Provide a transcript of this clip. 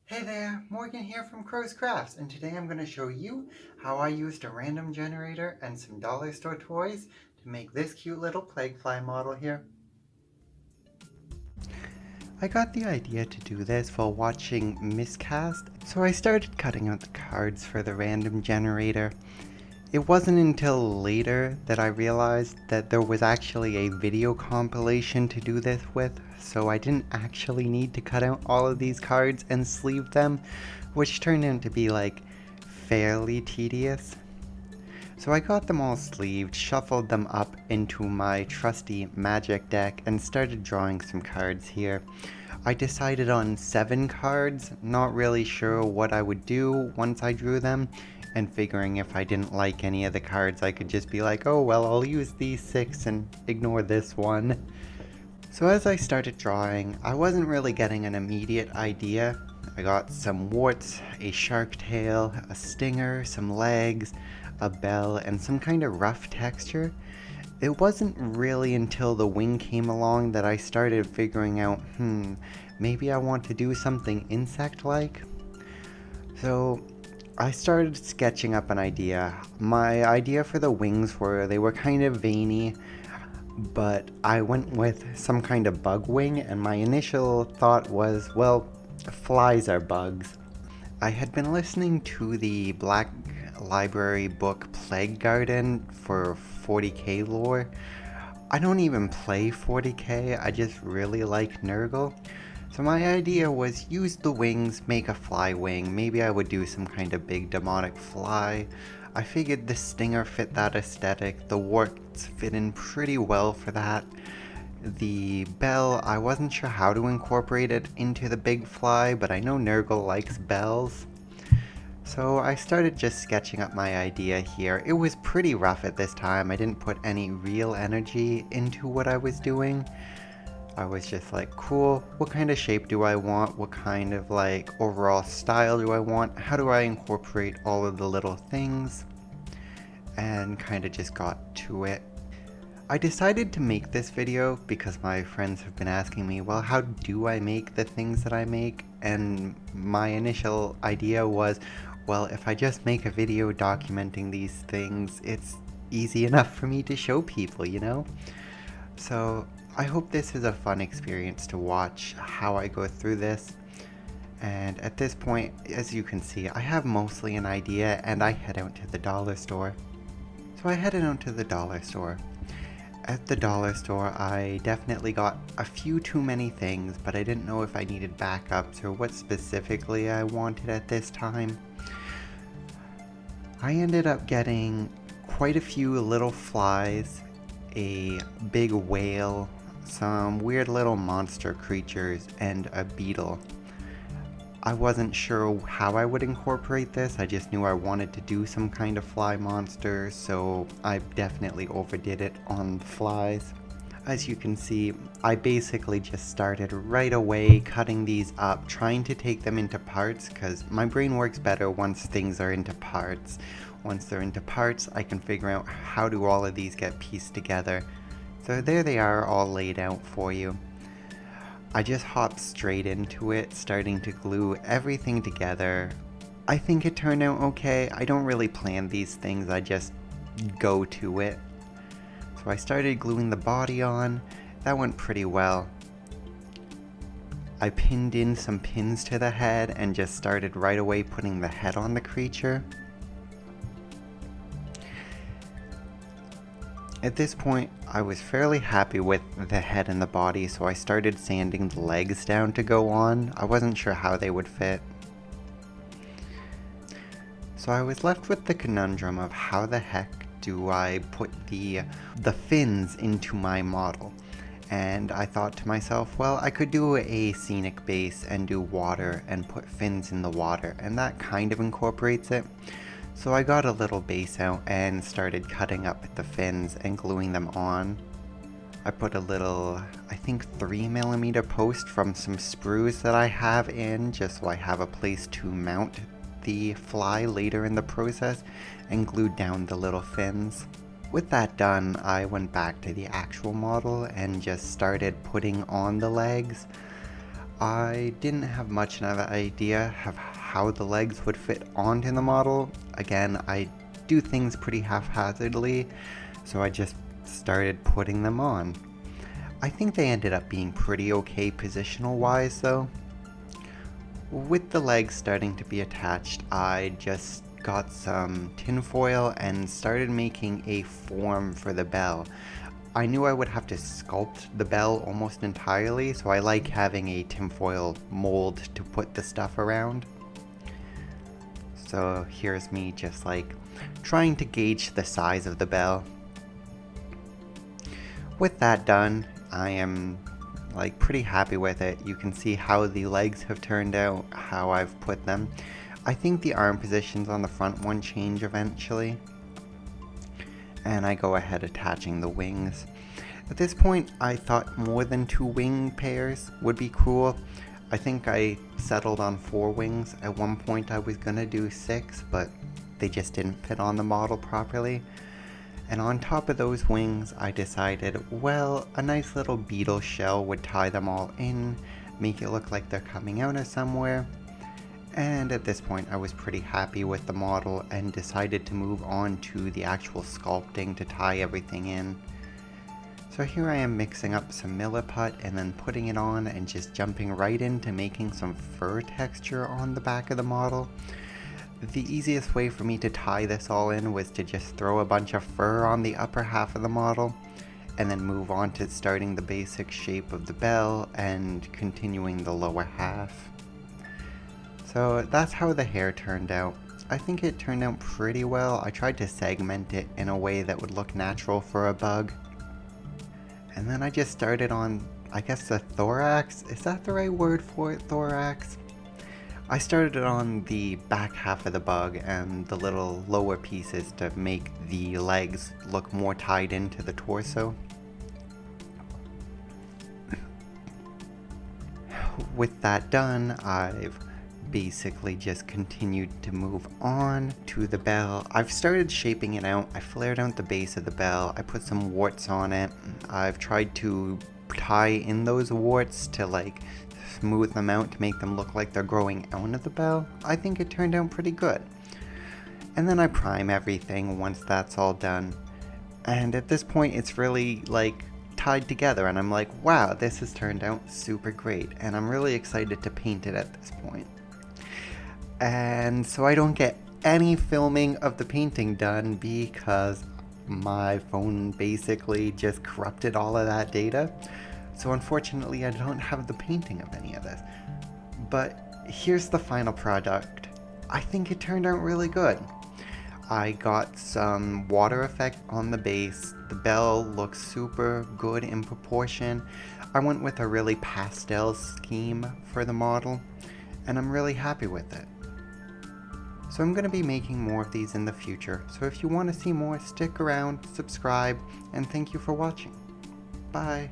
Hey there, Morgan here from Crow's Crafts, and today I'm going to show you how I used a random generator and some dollar store toys to make this cute little plaguefly model here. I got the idea to do this while watching Miscast, so I started cutting out the cards for the random generator. It wasn't until later that I realized that there was actually a video compilation to do this with, so I didn't actually need to cut out all of these cards and sleeve them, which turned out to be fairly tedious. So I got them all sleeved, shuffled them up into my trusty magic deck, and started drawing some cards here. I decided on 7 cards, not really sure what I would do once I drew them, and figuring if I didn't like any of the cards I could just be like, oh well, I'll use these 6 and ignore this one. So as I started drawing, I wasn't really getting an immediate idea. I got some warts, a shark tail, a stinger, some legs, a bell, and some kind of rough texture. It wasn't really until the wing came along that I started figuring out, maybe I want to do something insect-like. So I started sketching up an idea. My idea for the wings they were kind of veiny, but I went with some kind of bug wing, and my initial thought was, well, flies are bugs. I had been listening to the Black Library book Plague Garden for 40k lore. I don't even play 40k, I just really like Nurgle. So my idea was use the wings, make a fly wing. Maybe I would do some kind of big demonic fly. I figured the stinger fit that aesthetic, the warts fit in pretty well for that. The bell, I wasn't sure how to incorporate it into the big fly, but I know Nurgle likes bells. So I started just sketching up my idea here. It was pretty rough at this time. I didn't put any real energy into what I was doing. I was just like, cool, what kind of shape do I want? What kind of overall style do I want? How do I incorporate all of the little things? And kind of just got to it. I decided to make this video because my friends have been asking me, well, how do I make the things that I make? And my initial idea was, well, if I just make a video documenting these things, it's easy enough for me to show people, you know? So I hope this is a fun experience to watch how I go through this. And at this point, as you can see, I have mostly an idea and I head out to the dollar store. So I headed out to the dollar store. At the dollar store, I definitely got a few too many things, but I didn't know if I needed backups or what specifically I wanted at this time. I ended up getting quite a few little flies, a big whale, some weird little monster creatures, and a beetle. I wasn't sure how I would incorporate this, I just knew I wanted to do some kind of fly monster, so I definitely overdid it on the flies. As you can see, I basically just started right away cutting these up, trying to take them into parts, because my brain works better once things are into parts. Once they're into parts, I can figure out how do all of these get pieced together. So there they are, all laid out for you. I just hopped straight into it, starting to glue everything together. I think it turned out okay. I don't really plan these things, I just go to it. So I started gluing the body on. That went pretty well. I pinned in some pins to the head and just started right away putting the head on the creature. At this point, I was fairly happy with the head and the body, so I started sanding the legs down to go on. I wasn't sure how they would fit. So I was left with the conundrum of how the heck do I put the fins into my model. And I thought to myself, well, I could do a scenic base and do water and put fins in the water, and that kind of incorporates it. So I got a little base out and started cutting up the fins and gluing them on. I put a little, I think 3mm post from some sprues that I have in, just so I have a place to mount the fly later in the process, and glued down the little fins. With that done, I went back to the actual model and just started putting on the legs. I didn't have much of an idea of how the legs would fit onto the model. Again, I do things pretty haphazardly, so I just started putting them on. I think they ended up being pretty okay positional wise though. With the legs starting to be attached, I just got some tinfoil and started making a form for the bell. I knew I would have to sculpt the bell almost entirely, so I like having a tinfoil mold to put the stuff around. So here's me just like trying to gauge the size of the bell. With that done, I am like pretty happy with it. You can see how the legs have turned out, how I've put them. I think the arm positions on the front one change eventually. And I go ahead attaching the wings. At this point, I thought more than 2 wing pairs would be cool. I think I settled on 4 wings. At one point I was gonna do 6, but they just didn't fit on the model properly. And on top of those wings, I decided, well, a nice little beetle shell would tie them all in, make it look like they're coming out of somewhere. And at this point, I was pretty happy with the model and decided to move on to the actual sculpting to tie everything in. So here I am mixing up some milliput and then putting it on and just jumping right into making some fur texture on the back of the model. The easiest way for me to tie this all in was to just throw a bunch of fur on the upper half of the model and then move on to starting the basic shape of the bell and continuing the lower half. So that's how the hair turned out. I think it turned out pretty well. I tried to segment it in a way that would look natural for a bug. And then I just started on, I guess, the thorax. Is that the right word for it, thorax? I started on the back half of the bug and the little lower pieces to make the legs look more tied into the torso. With that done, I've basically just continued to move on to the bell. I've started shaping it out. I flared out the base of the bell. I put some warts on it. I've tried to tie in those warts to like smooth them out to make them look like they're growing out of the bell. I think it turned out pretty good. And then I prime everything once that's all done. And at this point it's really like tied together and I'm like, wow, this has turned out super great. And I'm really excited to paint it at this point. And so I don't get any filming of the painting done because my phone basically just corrupted all of that data. So unfortunately I don't have the painting of any of this. But here's the final product. I think it turned out really good. I got some water effect on the base. The bell looks super good in proportion. I went with a really pastel scheme for the model, and I'm really happy with it. So I'm going to be making more of these in the future, so if you want to see more, stick around, subscribe, and thank you for watching. Bye!